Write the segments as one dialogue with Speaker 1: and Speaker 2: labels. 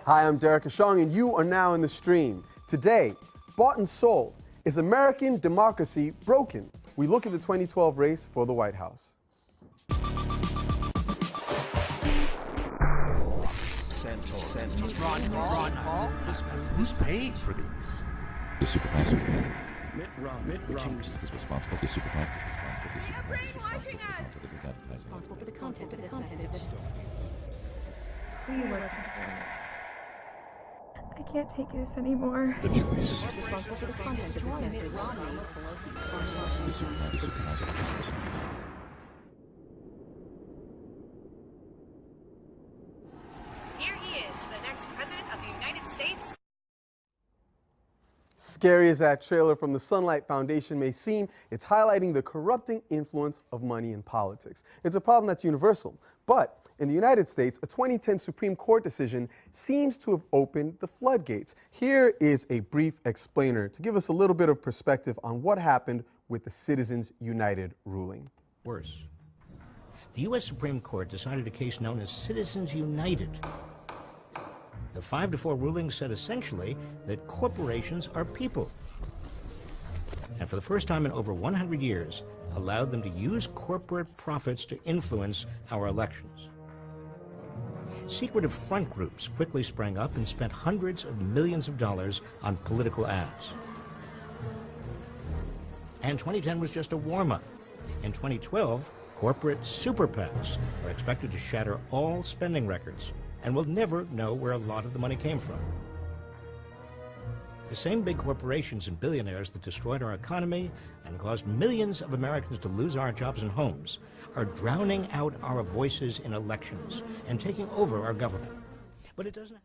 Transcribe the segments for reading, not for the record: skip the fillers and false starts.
Speaker 1: Hi, I'm Derek Ashong, and you are now in the stream. Today, bought and sold. Is American democracy broken? We look at the 2012 race for the White House.
Speaker 2: Who's paying for these?
Speaker 3: The super PAC.
Speaker 2: Mitt Romney
Speaker 3: Is responsible for the super PAC. Is responsible for the super PAC. Is
Speaker 4: brainwashing
Speaker 3: responsible for this advertising.
Speaker 4: Responsible for the content of this message.
Speaker 5: Who are you working for? I can't take this anymore.
Speaker 2: the choice.
Speaker 4: Responsible for the content of this message.
Speaker 3: The super PAC. The super PAC.
Speaker 6: Here he is, the next president of the United States.
Speaker 1: Scary as that trailer from the Sunlight Foundation may seem, it's highlighting the corrupting influence of money in politics. It's a problem that's universal. But in the United States, a 2010 Supreme Court decision seems to have opened the floodgates. Here is a brief explainer to give us a little bit of perspective on what happened with the Citizens United ruling.
Speaker 7: Worse. The U.S. Supreme Court decided a case known as Citizens United. The 5-4 ruling said essentially that corporations are people. And for the first time in over 100 years, allowed them to use corporate profits to influence our elections. Secretive front groups quickly sprang up and spent hundreds of millions of dollars on political ads. And 2010 was just a warm-up. In 2012, corporate super PACs are expected to shatter all spending records, and we'll never know where a lot of the money came from. The same big corporations and billionaires that destroyed our economy and caused millions of Americans to lose our jobs and homes are drowning out our voices in elections and taking over our government. But it doesn't.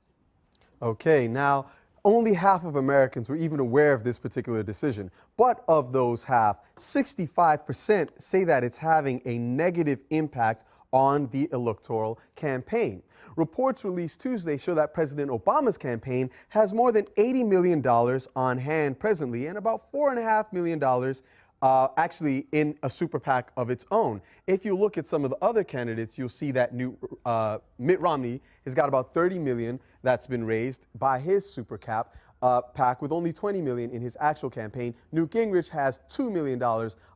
Speaker 1: Okay, now, only half of Americans were even aware of this particular decision. But of those half, 65% say that it's having a negative impact on the electoral campaign. Reports released Tuesday show that President Obama's campaign has more than $80 million on hand presently and about $4.5 million actually in a super PAC of its own. If you look at some of the other candidates, you'll see that Mitt Romney has got about $30 million that's been raised by his super PAC with only $20 million in his actual campaign. Newt Gingrich has $2 million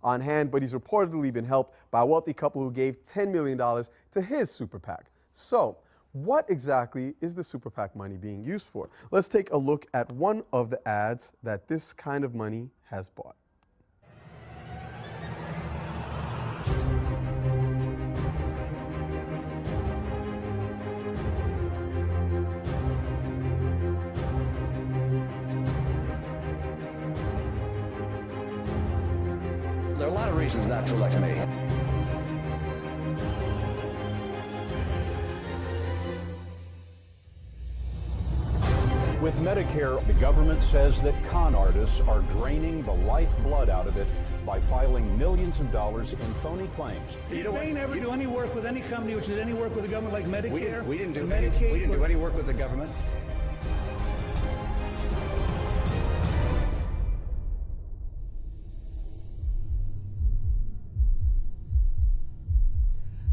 Speaker 1: on hand, but he's reportedly been helped by a wealthy couple who gave $10 million to his super PAC. So, what exactly is the super PAC money being used for? Let's take a look at one of the ads that this kind of money has bought.
Speaker 8: There are a lot of reasons not to elect me.
Speaker 9: With Medicare, the government says that con artists are draining the lifeblood out of it by filing millions of dollars in phony claims.
Speaker 10: Did Spain ever do any work with any company which did any work with the government like Medicare?
Speaker 8: We didn't do
Speaker 10: Medicaid?
Speaker 8: any work with the government.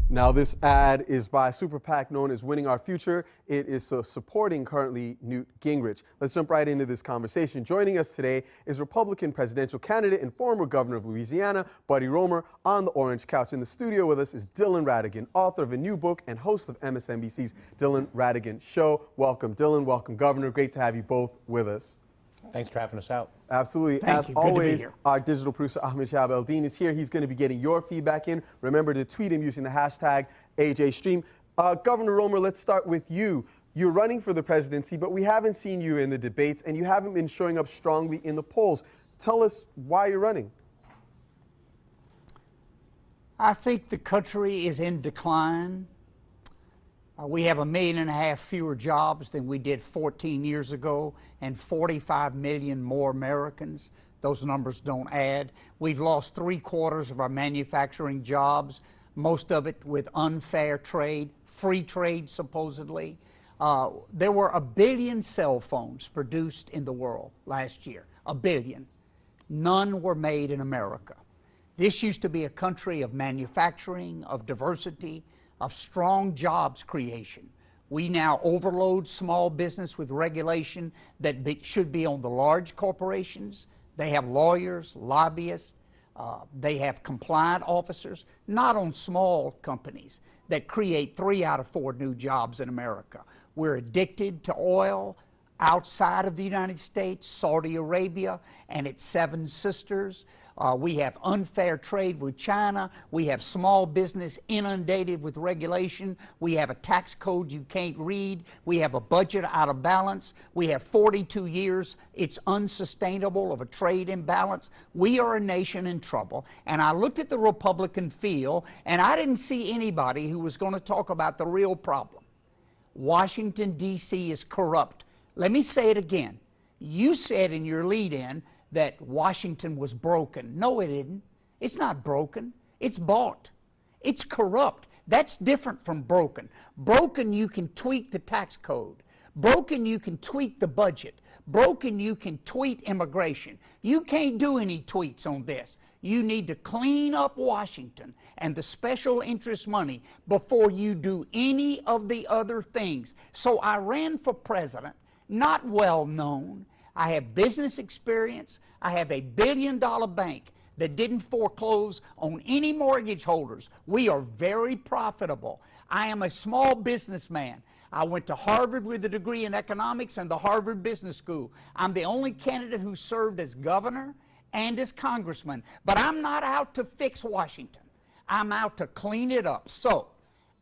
Speaker 1: Now, this ad is by a super PAC known as Winning Our Future. It is supporting currently Newt Gingrich. Let's jump right into this conversation. Joining us today is Republican presidential candidate and former governor of Louisiana, Buddy Roemer. On the orange couch in the studio with us is Dylan Ratigan, author of a new book and host of MSNBC's Dylan Ratigan Show. Welcome, Dylan. Welcome, Governor. Great to have you both with us.
Speaker 11: Thanks for having us out.
Speaker 1: Absolutely.
Speaker 11: Thank
Speaker 1: As
Speaker 11: you. Good to be
Speaker 1: always,
Speaker 11: here.
Speaker 1: our digital producer, Ahmed Shahab Eldin, is here. He's going to be getting your feedback in. Remember to tweet him using the hashtag AJStream. Governor Roemer, let's start with you. You're running for the presidency, but we haven't seen you in the debates, and you haven't been showing up strongly in the polls. Tell us why you're running.
Speaker 11: I think the country is in decline. We have 1.5 million fewer jobs than we did 14 years ago, and 45 million more Americans. Those numbers don't add. We've lost 3/4 of our manufacturing jobs, most of it with unfair trade, free trade supposedly. There were 1 billion cell phones produced in the world last year, 1 billion. None were made in America. This used to be a country of manufacturing, of diversity, of strong jobs creation. We now overload small business with regulation that should be on the large corporations. They have lawyers, lobbyists, they have compliant officers, not on small companies that create 3 out of 4 new jobs in America. We're addicted to oil outside of the United States, Saudi Arabia and its 7 sisters. We have unfair trade with China. We have small business inundated with regulation. We have a tax code you can't read. We have a budget out of balance. We have 42 years. It's unsustainable of a trade imbalance. We are a nation in trouble. And I looked at the Republican field, and I didn't see anybody who was going to talk about the real problem. Washington, D.C. is corrupt. Let me say it again. You said in your lead-in that Washington was broken. No, it isn't. It's not broken. It's bought. It's corrupt. That's different from broken. Broken, you can tweak the tax code. Broken, you can tweak the budget. Broken, you can tweak immigration. You can't do any tweaks on this. You need to clean up Washington and the special interest money before you do any of the other things. So I ran for president, not well known. I have business experience. I have a $1 billion bank that didn't foreclose on any mortgage holders. We are very profitable. I am a small businessman. I went to Harvard with a degree in economics and the Harvard Business School. I'm the only candidate who served as governor and as congressman. But I'm not out to fix Washington. I'm out to clean it up. So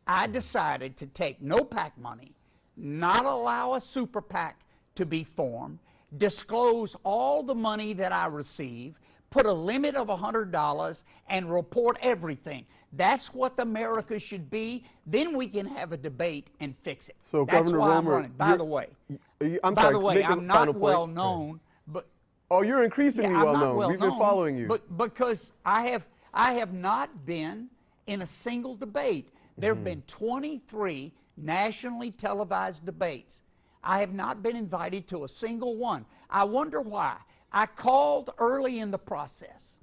Speaker 11: I decided to take no PAC money, not allow a super PAC to be formed, disclose all the money that I receive, put a limit of $100, and report everything. That's what America should be. Then we can have a debate and fix it.
Speaker 1: So,
Speaker 11: that's
Speaker 1: Governor
Speaker 11: why
Speaker 1: Roemer,
Speaker 11: I'm running. By the way, I'm not well known, but
Speaker 1: oh, you're increasingly well known. We've been following you.
Speaker 11: But because I have not been in a single debate. There have been 23 nationally televised debates. I have not been invited to a single one. I wonder why. I called early in the process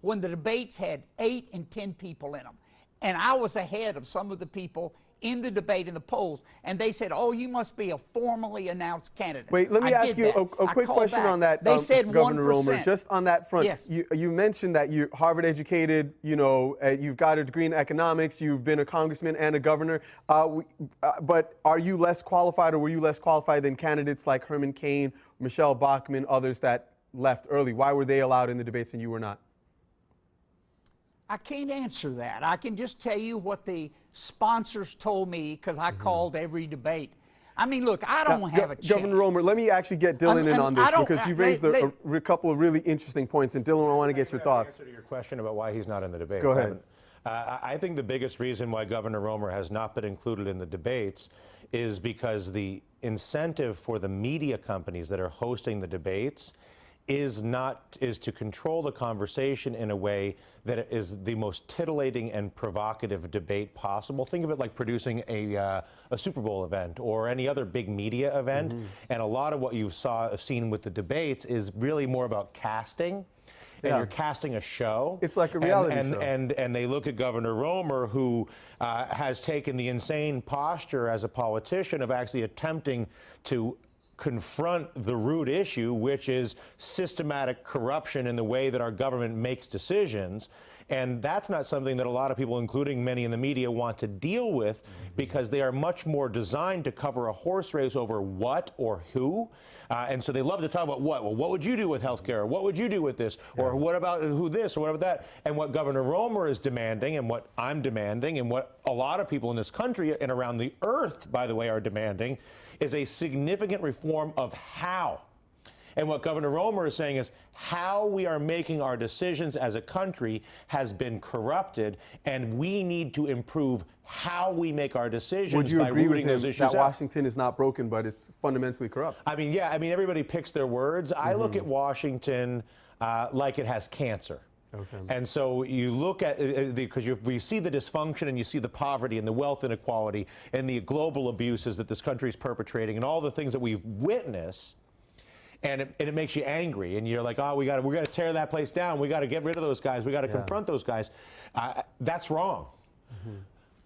Speaker 11: when the debates had 8 and 10 people in them. And I was ahead of some of the people in the debate in the polls. And they said, oh, you must be a formally announced candidate.
Speaker 1: Wait, let me ask you a quick question on that,
Speaker 11: they said
Speaker 1: Governor
Speaker 11: 1%.
Speaker 1: Roemer. Just on that front,
Speaker 11: yes.
Speaker 1: you mentioned that you're Harvard educated, you know, you've got a degree in economics, you've been a congressman and a governor. But are you less qualified, or were you less qualified than candidates like Herman Cain, Michelle Bachmann, others that left early? Why were they allowed in the debates and you were not?
Speaker 11: I can't answer that. I can just tell you what the sponsors told me because I called every debate. I mean, look, I don't have a chance.
Speaker 1: Governor Roemer, let me actually get Dylan in on this because you raised a couple of really interesting points. And Dylan, I want to get your thoughts.
Speaker 12: Answer to your question about why he's not in the debate.
Speaker 1: Go ahead.
Speaker 12: I think the biggest reason why Governor Roemer has not been included in the debates is because the incentive for the media companies that are hosting the debates is to control the conversation in a way that is the most titillating and provocative debate possible. Think of it like producing a Super Bowl event or any other big media event. And a lot of what you've seen with the debates is really more about casting. And you're casting a show.
Speaker 1: It's like a reality show.
Speaker 12: And they look at Governor Roemer, who has taken the insane posture as a politician of actually attempting to confront the root issue, which is systematic corruption in the way that our government makes decisions. And that's not something that a lot of people, including many in the media, want to deal with because they are much more designed to cover a horse race over what or who. And so they love to talk about what. Well, what would you do with health care? What would you do with this? Or what about who this or what about that? And what Governor Roemer is demanding and what I'm demanding and what a lot of people in this country and around the earth, by the way, are demanding is a significant reform of how. And what Governor Roemer is saying is how we are making our decisions as a country has been corrupted, and we need to improve how we make our decisions.
Speaker 1: Would you
Speaker 12: by
Speaker 1: agree with
Speaker 12: rooting those
Speaker 1: him
Speaker 12: issues
Speaker 1: that
Speaker 12: out.
Speaker 1: Washington is not broken, but it's fundamentally corrupt?
Speaker 12: I mean, yeah, I mean, everybody picks their words. I look at Washington like it has cancer.
Speaker 1: Okay.
Speaker 12: And so you look at, because you see the dysfunction and you see the poverty and the wealth inequality and the global abuses that this country is perpetrating and all the things that we've witnessed, and it makes you angry. And you're like, oh, we got to tear that place down. We got to get rid of those guys. We got to confront those guys. That's wrong.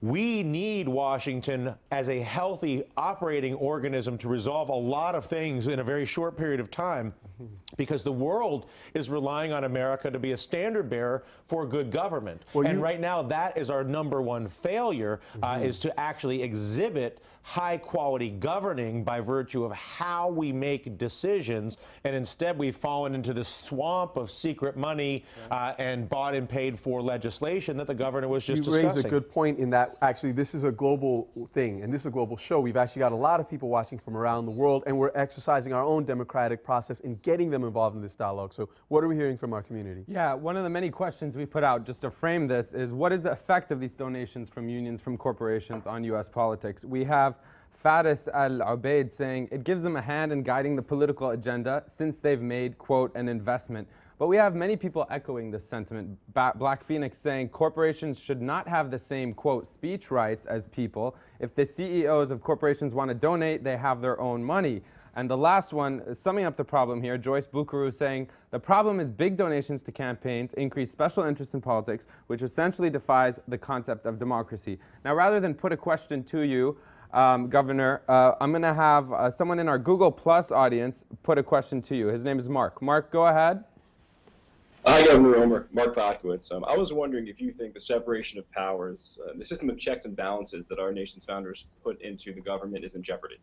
Speaker 12: We need Washington as a healthy operating organism to resolve a lot of things in a very short period of time, because the world is relying on America to be a standard bearer for good government. And right now, that is our #1 failure, is to actually exhibit high-quality governing by virtue of how we make decisions. And instead, we've fallen into the swamp of secret money and bought and paid for legislation that the governor was just discussing.
Speaker 1: You raise a good point in that actually this is a global thing, and this is a global show. We've actually got a lot of people watching from around the world, and we're exercising our own democratic process in getting them involved in this dialogue. So what are we hearing from our community?
Speaker 13: Yeah, one of the many questions we put out just to frame this is, what is the effect of these donations from unions, from corporations on U.S. politics? We have Faris Al-Ubaid saying it gives them a hand in guiding the political agenda since they've made, quote, an investment. But we have many people echoing this sentiment. Black Phoenix saying corporations should not have the same, quote, speech rights as people. If the CEOs of corporations want to donate, they have their own money. And the last one, summing up the problem here, Joyce Bukaru saying, the problem is big donations to campaigns increase special interest in politics, which essentially defies the concept of democracy. Now, rather than put a question to you, Governor, I'm going to have someone in our Google Plus audience put a question to you. His name is Mark. Mark, go ahead.
Speaker 14: Hi, Governor Roemer. Mark Patkowitz. I was wondering if you think the separation of powers, the system of checks and balances that our nation's founders put into the government is in jeopardy.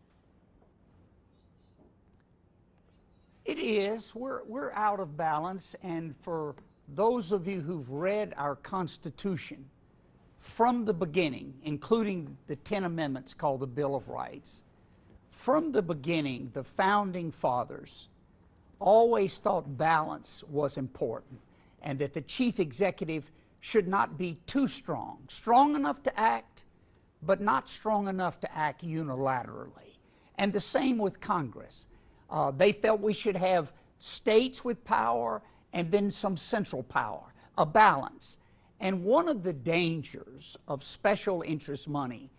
Speaker 11: It is. We're out of balance, and for those of you who've read our Constitution from the beginning, including the 10 amendments called the Bill of Rights, from the beginning, the founding fathers always thought balance was important, and that the chief executive should not be too strong. Strong enough to act, but not strong enough to act unilaterally. And the same with Congress. They felt we should have states with power and then some central power, a balance. And one of the dangers of special interest money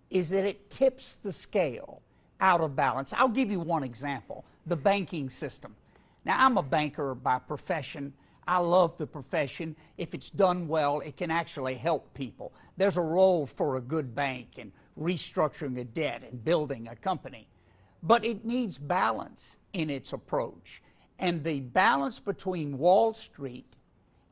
Speaker 11: is that it tips the scale out of balance. I'll give you one example, the banking system. Now, I'm a banker by profession. I love the profession. If it's done well, it can actually help people. There's a role for a good bank in restructuring a debt and building a company. But it needs balance in its approach. And the balance between Wall Street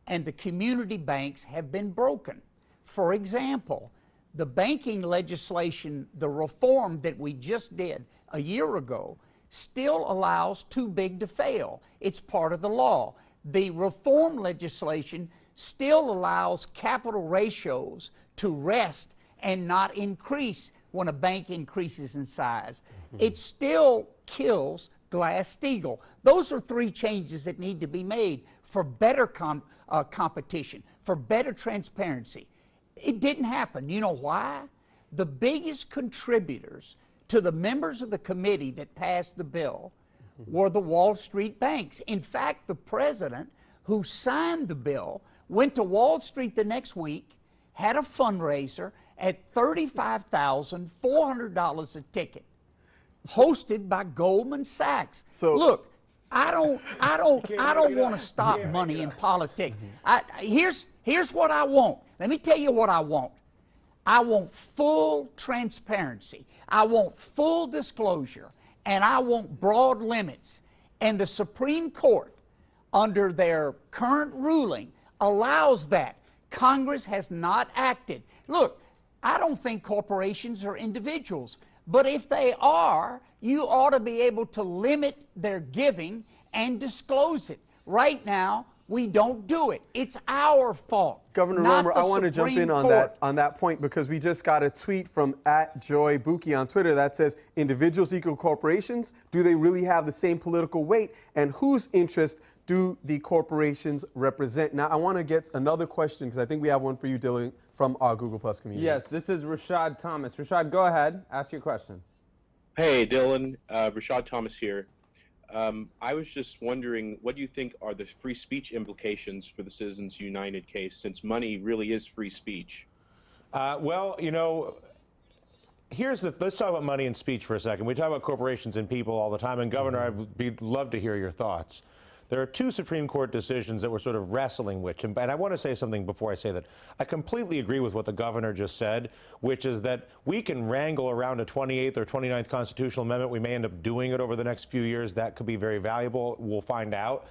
Speaker 11: and the community banks have been broken. For example, the banking legislation, the reform that we just did a year ago, still allows too big to fail. It's part of the law. The reform legislation still allows capital ratios to rest and not increase when a bank increases in size. It still kills Glass-Steagall. Those are three changes that need to be made for better competition, for better transparency. It didn't happen. You know why? The biggest contributors to the members of the committee that passed the bill were the Wall Street banks. In fact, the president who signed the bill went to Wall Street the next week, had a fundraiser at $35,400 a ticket, hosted by Goldman Sachs. So look, I don't want to stop money in politics. Here's what I want. Let me tell you what I want. I want full transparency. I want full disclosure, and I want broad limits. And the Supreme Court, under their current ruling, allows that. Congress has not acted. Look, I don't think corporations are individuals, but if they are, you ought to be able to limit their giving and disclose it. Right now, we don't do it. It's our fault.
Speaker 1: Governor Roemer, I want to jump in on that point, because we just got a tweet from @JoyBuki on Twitter that says, individuals equal corporations? Do they really have the same political weight? And whose interest do the corporations represent? Now, I want to get another question, because I think we have one for you, Dylan, from our Google Plus community.
Speaker 13: Yes, this is Rashad Thomas. Rashad, go ahead. Ask your question.
Speaker 15: Hey, Dylan. Rashad Thomas here. I was just wondering, what do you think are the free speech implications for the Citizens United case, since money really is free speech?
Speaker 12: Well, you know, let's talk about money and speech for a second. We talk about corporations and people all the time, and Governor, I'd love to hear your thoughts. there are two Supreme Court decisions that we're sort of wrestling with. And I want to say something before I say that. I completely agree with what the governor just said, which is that we can wrangle around a 28th or 29th constitutional amendment. We may end up doing it over the next few years. That could be very valuable. We'll find out.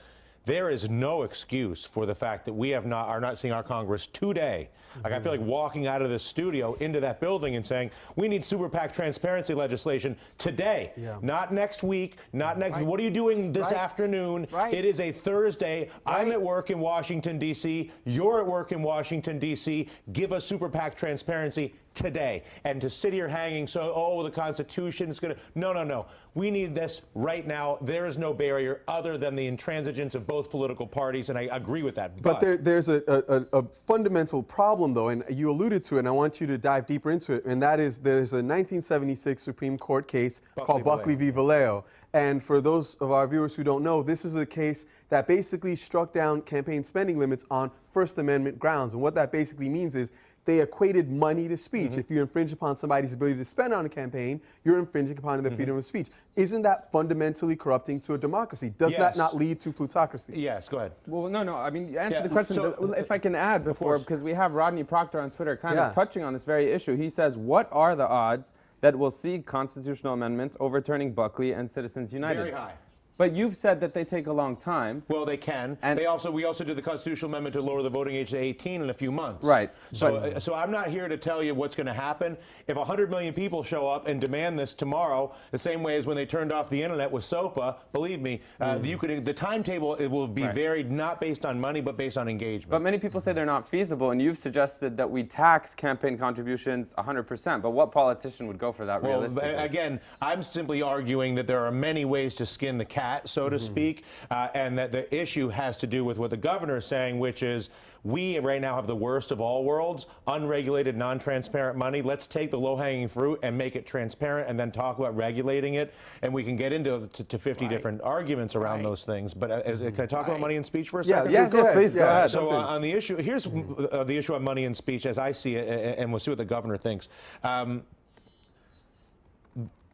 Speaker 12: There is no excuse for the fact that we are not seeing our Congress today. Like, I feel like walking out of this studio into that building and saying, we need super PAC transparency legislation today, not next week, not next. What are you doing this afternoon? It is a Thursday. I'm at work in Washington, D.C. You're at work in Washington, D.C. Give us super PAC transparency today. And to sit here hanging, so, oh, the Constitution is going to, no. We need this right now. There is no barrier other than the intransigence of both political parties, and I agree with that.
Speaker 1: But there's a fundamental problem, though, and you alluded to it, and I want you to dive deeper into it, and that is there's a 1976 Supreme Court case called Buckley v. Vallejo. And for those of our viewers who don't know, this is a case that basically struck down campaign spending limits on First Amendment grounds. And what that basically means is they equated money to speech. If you infringe upon somebody's ability to spend on a campaign, you're infringing upon their freedom of speech. Isn't that fundamentally corrupting to a democracy? Does that not lead to plutocracy?
Speaker 12: Yes, go ahead.
Speaker 13: Well, no. I mean, answer the question. If I can add before, because we have Rodney Proctor on Twitter kind of touching on this very issue. He says, what are the odds that we'll see constitutional amendments overturning Buckley and Citizens United?
Speaker 12: Very high.
Speaker 13: But you've said that they take a long time.
Speaker 12: Well, they can. And we also did the constitutional amendment to lower the voting age to 18 in a few months.
Speaker 13: Right.
Speaker 12: So I'm not here to tell you what's going to happen. If 100 million people show up and demand this tomorrow, the same way as when they turned off the internet with SOPA, believe me, the timetable it will be varied, not based on money, but based on engagement.
Speaker 13: But many people say they're not feasible, and you've suggested that we tax campaign contributions 100%. But what politician would go for that realistically?
Speaker 12: Well, again, I'm simply arguing that there are many ways to skin the cat, so to speak, and that the issue has to do with what the governor is saying, which is we right now have the worst of all worlds, unregulated, non-transparent money. Let's take the low-hanging fruit and make it transparent and then talk about regulating it. And we can get into 50 different arguments around those things. But can I talk about money and speech for a second?
Speaker 13: Yeah, please, go ahead.
Speaker 12: So on the issue, here's the issue on money and speech as I see it, and we'll see what the governor thinks. The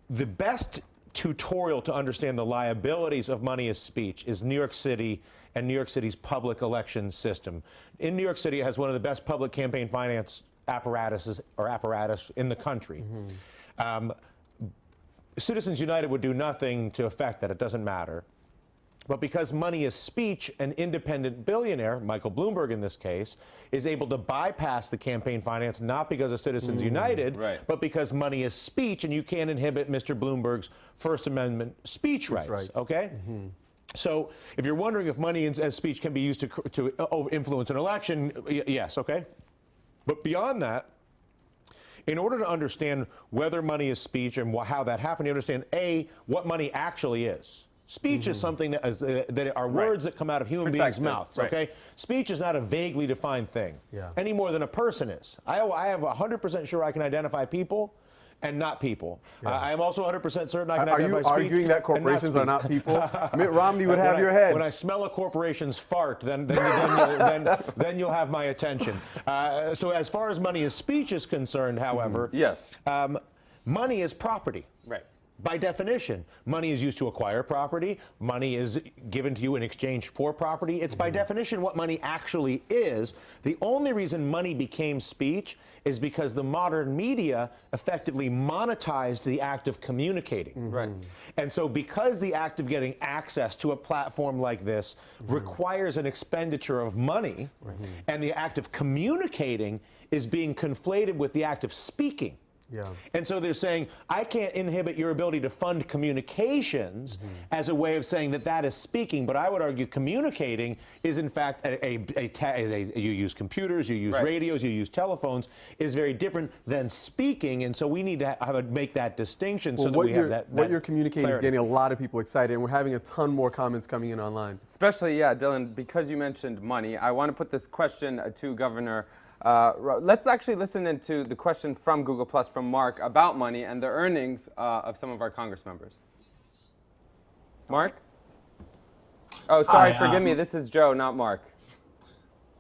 Speaker 12: best tutorial to understand the liabilities of money as speech is New York City and New York City's public election system. In New York City, it has one of the best public campaign finance apparatus in the country. Citizens United would do nothing to affect that. It doesn't matter. But because money is speech, an independent billionaire, Michael Bloomberg in this case, is able to bypass the campaign finance, not because of Citizens United, but because money is speech, and you can't inhibit Mr. Bloomberg's First Amendment speech rights. Okay? So if you're wondering if money as speech can be used to influence an election, yes, okay? But beyond that, in order to understand whether money is speech and how that happened, you understand, A, what money actually is. Speech is something that are words that come out of human beings' mouths, okay? Speech is not a vaguely defined thing, any more than a person is. I am 100% sure I can identify people and not people. I am also 100% certain I can identify speech.
Speaker 1: Are you arguing that corporations are not people? Mitt Romney would have your head.
Speaker 12: When I smell a corporation's fart, then you'll have my attention. So as far as money as speech is concerned, however, money is property.
Speaker 13: Right.
Speaker 12: By definition, money is used to acquire property. Money is given to you in exchange for property. It's by definition what money actually is. The only reason money became speech is because the modern media effectively monetized the act of communicating.
Speaker 13: Right.
Speaker 12: And so because the act of getting access to a platform like this requires an expenditure of money, and the act of communicating is being conflated with the act of speaking. And so they're saying, I can't inhibit your ability to fund communications as a way of saying that is speaking. But I would argue communicating is, in fact, you use computers, you use radios, you use telephones, is very different than speaking. And so we need to make that distinction so that we have that
Speaker 1: what you're communicating
Speaker 12: clarity.
Speaker 1: is getting a lot of people excited, and we're having a ton more comments coming in online.
Speaker 13: Especially, Dylan, because you mentioned money, I want to put this question to Governor. Let's actually listen into the question from Google Plus from Mark about money and the earnings of some of our Congress members. Mark? Oh, sorry, forgive me. This is Joe, not Mark.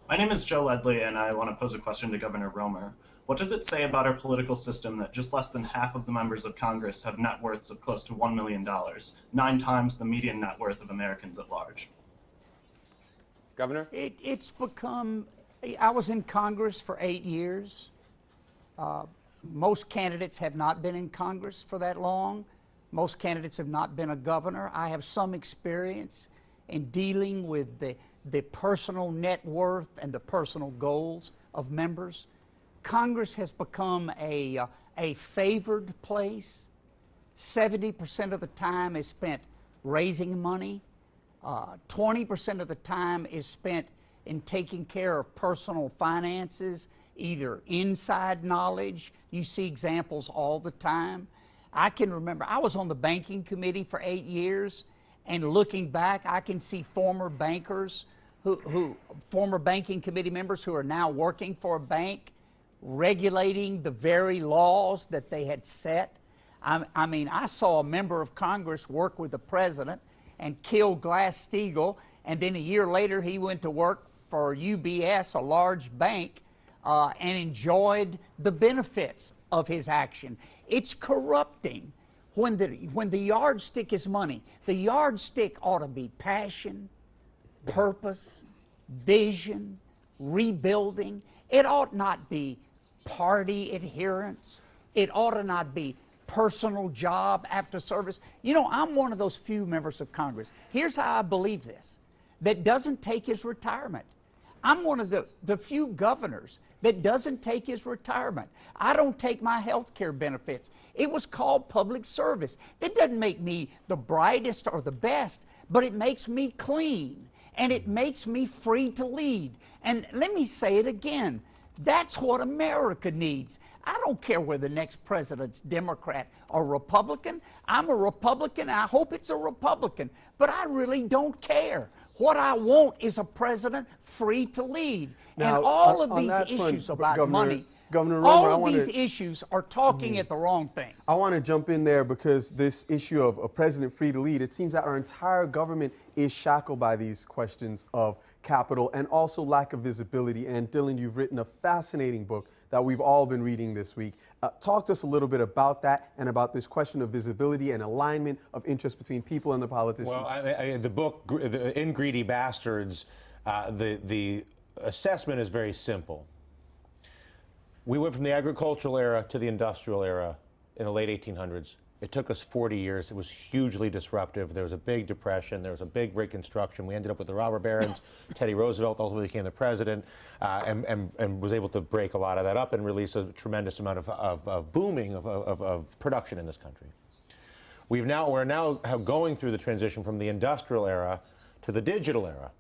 Speaker 16: My name is Joe Ledley, and I want to pose a question to Governor Roemer. What does it say about our political system that just less than half of the members of Congress have net worths of close to $1 million, 9 times the median net worth of Americans at large?
Speaker 13: Governor?
Speaker 11: It's become, I was in Congress for 8 years. Most candidates have not been in Congress for that long. Most candidates have not been a governor. I have some experience in dealing with the personal net worth and the personal goals of members. Congress has become a favored place. 70% of the time is spent raising money. 20% of the time is spent in taking care of personal finances, either inside knowledge. You see examples all the time. I can remember, I was on the banking committee for 8 years, and looking back, I can see former bankers, former banking committee members who are now working for a bank, regulating the very laws that they had set. I mean, I saw a member of Congress work with the president and kill Glass-Steagall, and then a year later he went to work for UBS, a large bank, and enjoyed the benefits of his action. It's corrupting. When the yardstick is money, the yardstick ought to be passion, purpose, vision, rebuilding. It ought not be party adherence. It ought to not be personal job after service. You know, I'm one of those few members of Congress. Here's how I believe this, that doesn't take his retirement. I'm one of the few governors that doesn't take his retirement. I don't take my health care benefits. It was called public service. That doesn't make me the brightest or the best, but it makes me clean, and it makes me free to lead. And let me say it again, that's what America needs. I don't care whether the next president's Democrat or Republican. I'm a Republican. I hope it's a Republican, but I really don't care. What I want is a president free to lead.
Speaker 1: Now,
Speaker 11: and all of
Speaker 1: on
Speaker 11: these
Speaker 1: that front,
Speaker 11: issues about
Speaker 1: Governor,
Speaker 11: money,
Speaker 1: Governor Roemer,
Speaker 11: all of these issues are talking at the wrong thing.
Speaker 1: I want to jump in there because this issue of a president free to lead, it seems that our entire government is shackled by these questions of capital and also lack of visibility. And Dylan, you've written a fascinating book that we've all been reading this week. Talk to us a little bit about that and about this question of visibility and alignment of interest between people and the politicians.
Speaker 12: Well, the book, In Greedy Bastards, the assessment is very simple. We went from the agricultural era to the industrial era in the late 1800s. It took us 40 years. It was hugely disruptive. There was a big depression. There was a big Reconstruction. We ended up with the robber barons. Teddy Roosevelt ultimately became the president and was able to break a lot of that up and release a tremendous amount of booming of production in this country. We're now going through the transition from the industrial era to the digital era,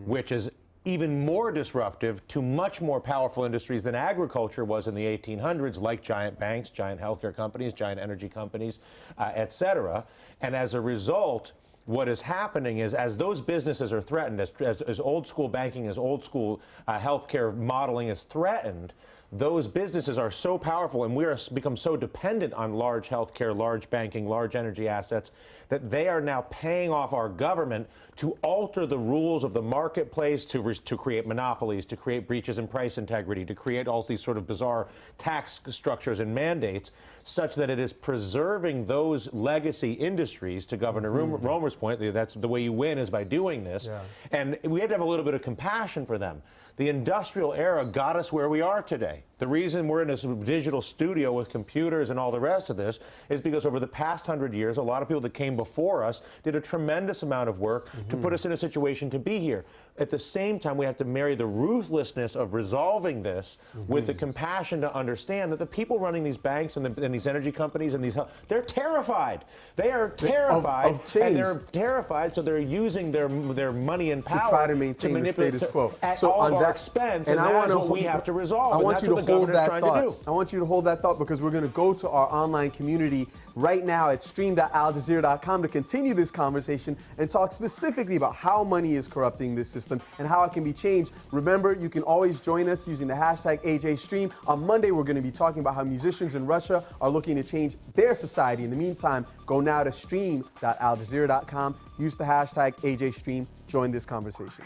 Speaker 12: which is even more disruptive to much more powerful industries than agriculture was in the 1800s, like giant banks, giant healthcare companies, giant energy companies, et cetera. And as a result, what is happening is as those businesses are threatened, as old school banking, as old school healthcare modeling is threatened, those businesses are so powerful and we are become so dependent on large healthcare, large banking, large energy assets that they are now paying off our government to alter the rules of the marketplace, to create monopolies, to create breaches in price integrity, to create all these sort of bizarre tax structures and mandates, such that it is preserving those legacy industries, to Governor Roemer's point. That's the way you win, is by doing this. Yeah. And we have to have a little bit of compassion for them. The industrial era got us where we are today. The reason we're in this digital studio with computers and all the rest of this is because over the past 100 years, a lot of people that came before us did a tremendous amount of work to put us in a situation to be here. At the same time, we have to marry the ruthlessness of resolving this with the compassion to understand that the people running these banks and these energy companies and they're terrified. They are terrified, and they're terrified, so they're using their money and power
Speaker 1: to try to maintain the status quo
Speaker 12: at all of our expense, and that's what we have to resolve.
Speaker 1: I want you to hold that thought. I want you to hold that thought because we're going to go to our online community right now at stream.aljazeera.com to continue this conversation and talk specifically about how money is corrupting this system and how it can be changed. Remember, you can always join us using the hashtag AJStream. On Monday, we're going to be talking about how musicians in Russia are looking to change their society. In the meantime, go now to stream.aljazeera.com. Use the hashtag AJStream. Join this conversation.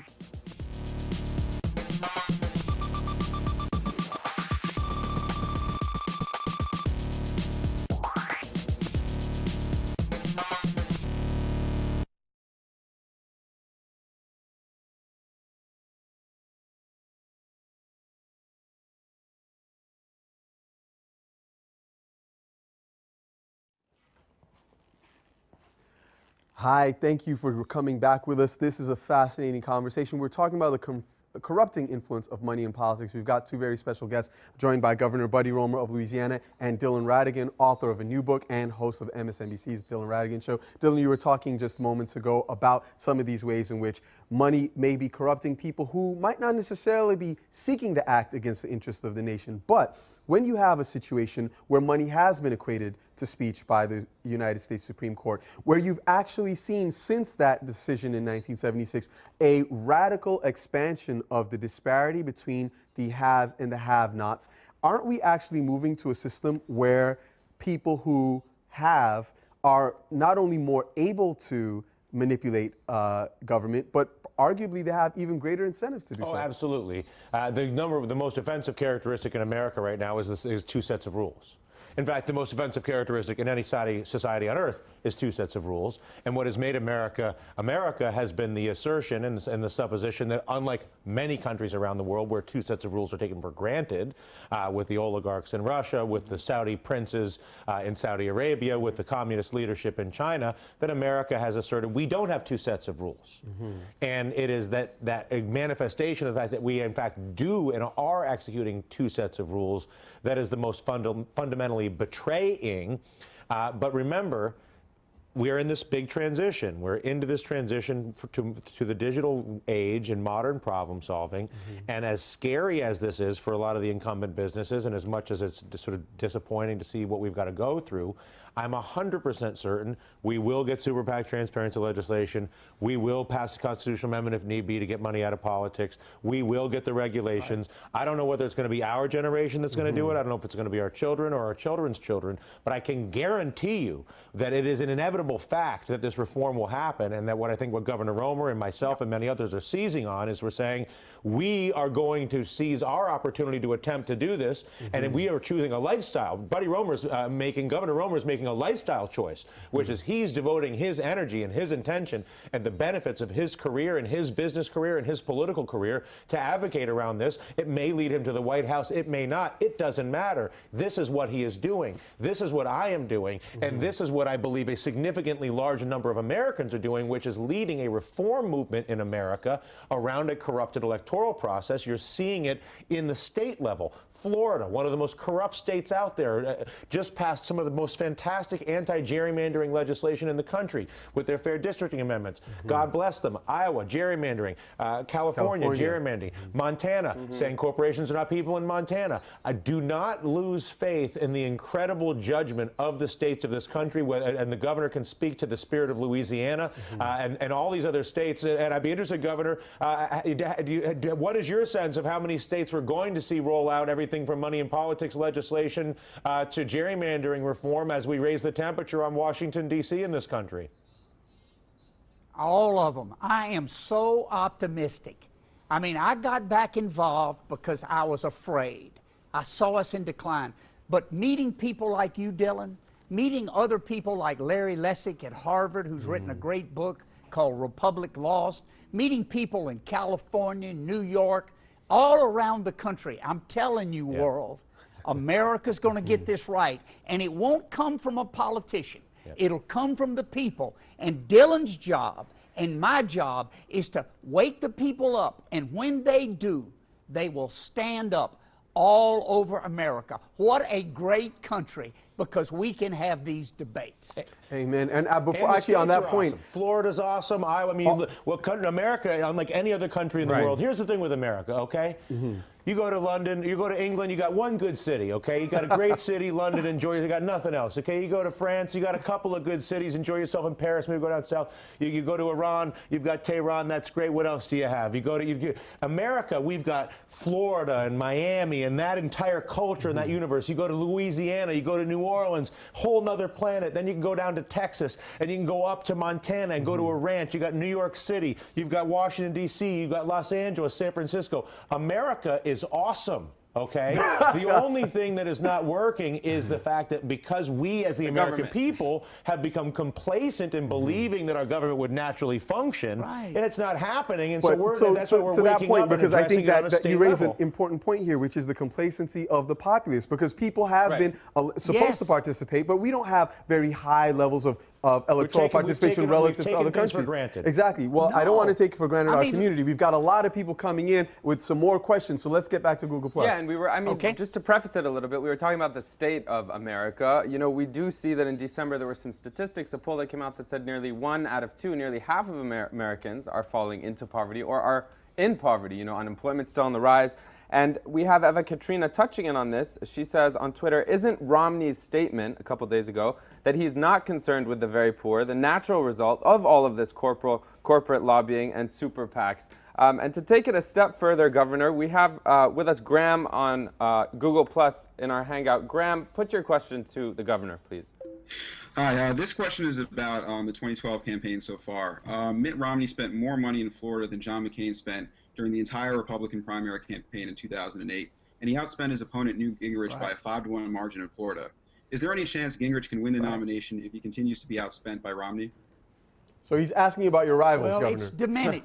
Speaker 1: Hi, thank you for coming back with us. This is a fascinating conversation. We're talking about the corrupting influence of money in politics. We've got two very special guests, joined by Governor Buddy Roemer of Louisiana and Dylan Ratigan, author of a new book and host of MSNBC's Dylan Ratigan Show. Dylan, you were talking just moments ago about some of these ways in which money may be corrupting people who might not necessarily be seeking to act against the interests of the nation. But when you have a situation where money has been equated to speech by the United States Supreme Court, where you've actually seen since that decision in 1976 a radical expansion of the disparity between the haves and the have-nots, aren't we actually moving to a system where people who have are not only more able to manipulate government, but arguably they have even greater incentives to do so?
Speaker 12: Oh, absolutely. The most offensive characteristic in America right now is two sets of rules. In fact, the most offensive characteristic in any society on earth is two sets of rules. And what has made America has been the assertion and the supposition that, unlike many countries around the world where two sets of rules are taken for granted, with the oligarchs in Russia, with the Saudi princes in Saudi Arabia, with the communist leadership in China, that America has asserted we don't have two sets of rules. And it is that manifestation of the fact that we, in fact, do and are executing two sets of rules that is the most fundamentally betraying. But remember, we are in this big transition. We're into this transition to the digital age and modern problem solving. And as scary as this is for a lot of the incumbent businesses, and as much as it's sort of disappointing to see what we've got to go through, I'm 100% certain we will get super PAC transparency legislation. We will pass a constitutional amendment if need be to get money out of politics. We will get the regulations. I don't know whether it's going to be our generation that's going to do it. I don't know if it's going to be our children or our children's children. But I can guarantee you that it is an inevitable fact that this reform will happen, and that what Governor Roemer and myself and many others are seizing on is we're saying we are going to seize our opportunity to attempt to do this, and we are choosing a lifestyle. Governor Roemer's making a lifestyle choice, which is he's devoting his energy and his intention and the benefits of his career and his business career and his political career to advocate around this. It may lead him to the White House. It may not. It doesn't matter. This is what he is doing. This is what I am doing. And this is what I believe a significantly large number of Americans are doing, which is leading a reform movement in America around a corrupted electoral process. You're seeing it in the state level. Florida, one of the most corrupt states out there, just passed some of the most fantastic anti-gerrymandering legislation in the country with their fair districting amendments. God bless them. Iowa, gerrymandering. California, gerrymandering. Montana, saying corporations are not people in Montana. I do not lose faith in the incredible judgment of the states of this country, and the governor can speak to the spirit of Louisiana and all these other states. And I'd be interested, Governor, what is your sense of how many states we're going to see roll out everything from money in politics legislation to gerrymandering reform as we raise the temperature on Washington, D.C. in this country?
Speaker 11: All of them. I am so optimistic. I mean, I got back involved because I was afraid. I saw us in decline. But meeting people like you, Dylan, meeting other people like Larry Lessig at Harvard, who's written a great book called Republic Lost, meeting people in California, New York, all around the country. I'm telling you, world, America's going to get this right. And it won't come from a politician. It'll come from the people. And Dylan's job and my job is to wake the people up. And when they do, they will stand up all over America. What a great country, because we can have these debates.
Speaker 1: Amen. And before, actually, on that point,
Speaker 12: awesome. Florida's awesome. Iowa, I mean, America, unlike any other country in the world, here's the thing with America, okay? You go to London, you go to England, you got one good city, okay? You got a great city, London, enjoy it, you got nothing else, okay? You go to France, you got a couple of good cities, enjoy yourself in Paris, maybe go down south. You go to Iran, you've got Tehran, that's great. What else do you have? You go to America, we've got Florida and Miami and that entire culture and that universe. You go to Louisiana, you go to New Orleans, whole nother planet. Then you can go down to Texas and you can go up to Montana and go to a ranch. You got New York City, you've got Washington, D.C., you've got Los Angeles, San Francisco. America is awesome. Okay? The only thing that is not working is the fact that because we as the American people have become complacent in believing that our government would naturally function, and it's not happening, and that's why we're
Speaker 1: to that
Speaker 12: waking
Speaker 1: point,
Speaker 12: up and
Speaker 1: because I think
Speaker 12: addressing it on a
Speaker 1: that
Speaker 12: state
Speaker 1: you raise
Speaker 12: level.
Speaker 1: an important point here, which is the complacency of the populace, because people have been supposed to participate, but we don't have very high levels of of electoral participation relative to other
Speaker 12: things for
Speaker 1: countries.
Speaker 12: granted.
Speaker 1: Exactly. Well, I don't want to take for granted our community. We've got a lot of people coming in with some more questions, so let's get back to Google+.
Speaker 13: Yeah, and just to preface it a little bit, we were talking about the state of America. You know, we do see that in December there were some statistics, a poll that came out that said nearly 1 out of 2, nearly half of Americans are falling into poverty or are in poverty. You know, unemployment's still on the rise. And we have Eva Katrina touching in on this. She says on Twitter, isn't Romney's statement a couple days ago that he's not concerned with the very poor the natural result of all of this corporate lobbying and super PACs? And to take it a step further, Governor, we have with us Graham on Google Plus in our Hangout. Graham, put your question to the governor, please.
Speaker 17: Hi, this question is about the 2012 campaign so far. Mitt Romney spent more money in Florida than John McCain spent during the entire Republican primary campaign in 2008, and he outspent his opponent Newt Gingrich by a 5-1 margin in Florida. Is there any chance Gingrich can win the nomination if he continues to be outspent by Romney?
Speaker 1: So he's asking about your rivals, Governor.
Speaker 11: It's diminished.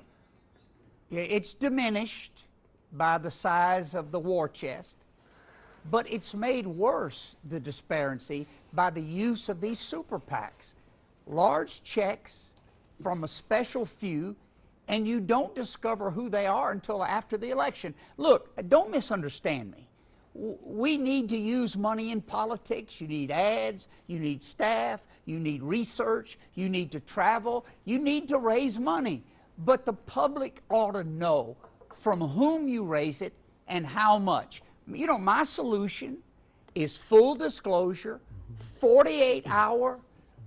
Speaker 11: It's diminished by the size of the war chest, but it's made worse, the disparity, by the use of these super PACs. Large checks from a special few, and you don't discover who they are until after the election. Look, don't misunderstand me. We need to use money in politics. You need ads, you need staff, you need research, you need to travel, you need to raise money. But the public ought to know from whom you raise it and how much. You know, my solution is full disclosure, 48-hour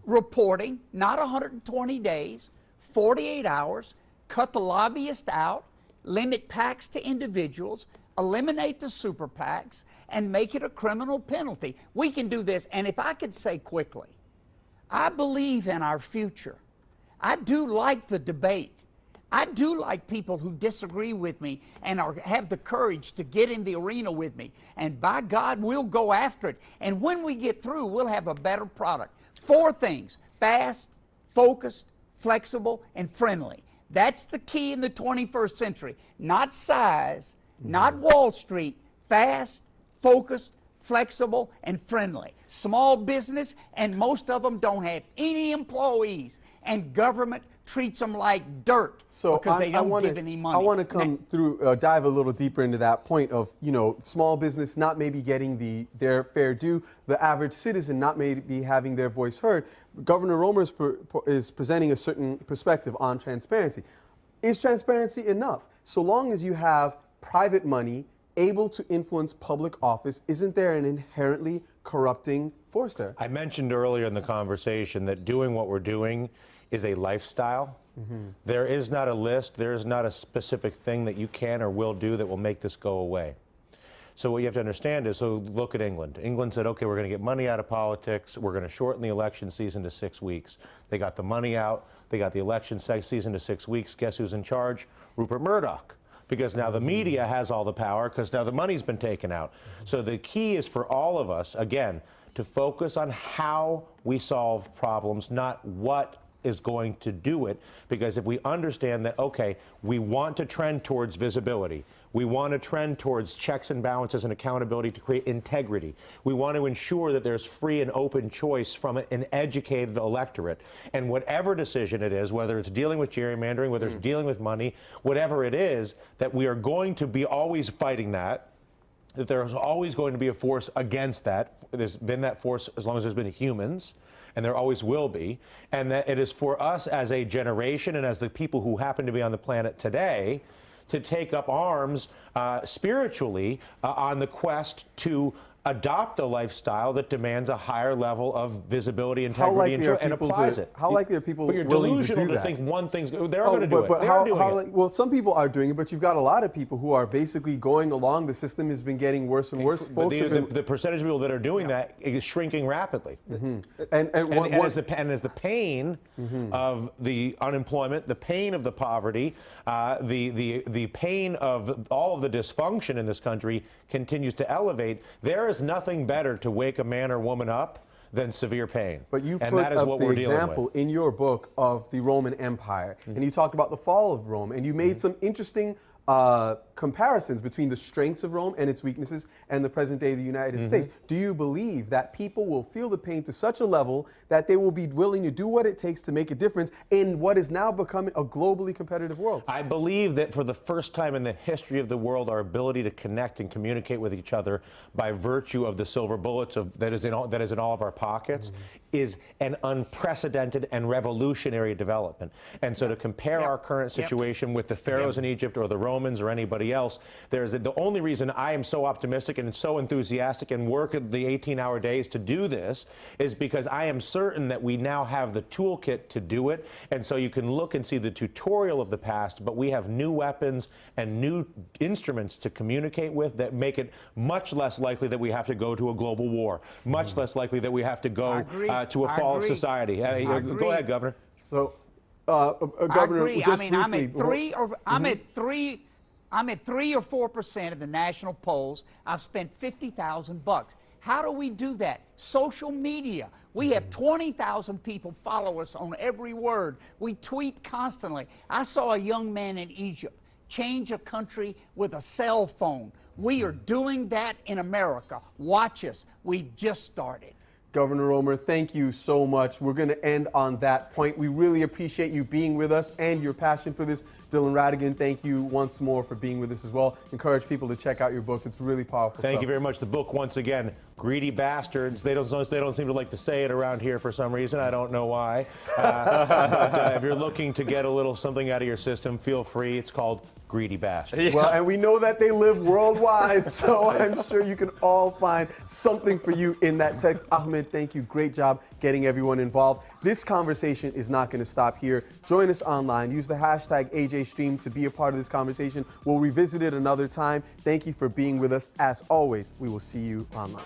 Speaker 11: reporting, not 120 days, 48 hours, cut the lobbyist out, limit PACs to individuals, eliminate the super PACs, and make it a criminal penalty. We can do this. And if I could say quickly, I believe in our future. I do like the debate. I do like people who disagree with me and have the courage to get in the arena with me. And by God, we'll go after it. And when we get through, we'll have a better product. 4 things: fast, focused, flexible, and friendly. That's the key in the 21st century. Not size, not Wall Street. Fast, focused, flexible, and friendly. Small business, and most of them don't have any employees, and government treats them like dirt because they don't give any money.
Speaker 1: I want to come through, dive a little deeper into that point of, you know, small business not maybe getting their fair due, the average citizen not maybe having their voice heard. Governor Roemer is presenting a certain perspective on transparency. Is transparency enough? So long as you have private money able to influence public office, isn't there an inherently corrupting force there?
Speaker 12: I mentioned earlier in the conversation that doing what we're doing is a lifestyle. There is not a list, there is not a specific thing that you can or will do that will make this go away. So what you have to understand is, so look at England. England said, okay, we're going to get money out of politics. We're going to shorten the election season to 6 weeks. They got the money out. They got the election season to 6 weeks. Guess who's in charge? Rupert Murdoch. Because now the media has all the power because now the money's been taken out. So the key is for all of us, again, to focus on how we solve problems, not what is going to do it. Because if we understand that, okay, we want to trend towards visibility. We want to trend towards checks and balances and accountability to create integrity. We want to ensure that there's free and open choice from an educated electorate. And whatever decision it is, whether it's dealing with gerrymandering, whether it's dealing with money, whatever it is, that we are going to be always fighting that there's always going to be a force against that. There's been that force as long as there's been humans, and there always will be. And that it is for us as a generation and as the people who happen to be on the planet today to take up arms spiritually on the quest to adopt a lifestyle that demands a higher level of visibility, integrity, and applies it.
Speaker 1: How likely are people
Speaker 12: willing to do that?
Speaker 1: willing
Speaker 12: But you're delusional to think one thing's... They're going to do it.
Speaker 1: But well, some people are doing it, but you've got a lot of people who are basically going along. The system has been getting worse and worse.
Speaker 12: The percentage of people that are doing that is shrinking rapidly.
Speaker 1: And
Speaker 12: as the pain of the unemployment, the pain of the poverty, the pain of all of the dysfunction in this country continues to elevate, there is nothing better to wake a man or woman up than severe pain.
Speaker 1: But you
Speaker 12: and
Speaker 1: put
Speaker 12: that is
Speaker 1: up
Speaker 12: what
Speaker 1: the
Speaker 12: we're dealing
Speaker 1: example
Speaker 12: with.
Speaker 1: in your book of the Roman Empire, and you talked about the fall of Rome, and you made some interesting comparisons between the strengths of Rome and its weaknesses and the present day of the United States. Do you believe that people will feel the pain to such a level that they will be willing to do what it takes to make a difference in what is now becoming a globally competitive world?
Speaker 12: I believe that for the first time in the history of the world, our ability to connect and communicate with each other by virtue of the silver bullets that is in all of our pockets is an unprecedented and revolutionary development. And so to compare our current situation with the pharaohs in Egypt or the Romans or anybody else, the only reason I am so optimistic and so enthusiastic and work the 18-hour days to do this is because I am certain that we now have the toolkit to do it. And so you can look and see the tutorial of the past, but we have new weapons and new instruments to communicate with that make it much less likely that we have to go to a global war, much less likely that we have to go to a fall of society. Go ahead, Governor.
Speaker 1: So, Governor,
Speaker 11: I agree.
Speaker 1: just
Speaker 11: I'm
Speaker 1: briefly,
Speaker 11: I'm at 3 or 4% of the national polls. I've spent $50,000. How do we do that? Social media. We have 20,000 people follow us on every word. We tweet constantly. I saw a young man in Egypt change a country with a cell phone. We are doing that in America. Watch us. We've just started.
Speaker 1: Governor Roemer, thank you so much. We're going to end on that point. We really appreciate you being with us and your passion for this. Dylan Radigan, thank you once more for being with us as well. Encourage people to check out your book. It's really powerful
Speaker 12: Thank
Speaker 1: stuff.
Speaker 12: you very much. The book, once again, Greedy Bastards. They don't seem to like to say it around here for some reason. I don't know why. But if you're looking to get a little something out of your system, feel free. It's called Greedy Bastards.
Speaker 1: Well, and we know that they live worldwide, so I'm sure you can all find something for you in that text. Ahmed, thank you. Great job getting everyone involved. This conversation is not going to stop here. Join us online. Use the hashtag AJStream to be a part of this conversation. We'll revisit it another time. Thank you for being with us. As always, we will see you online.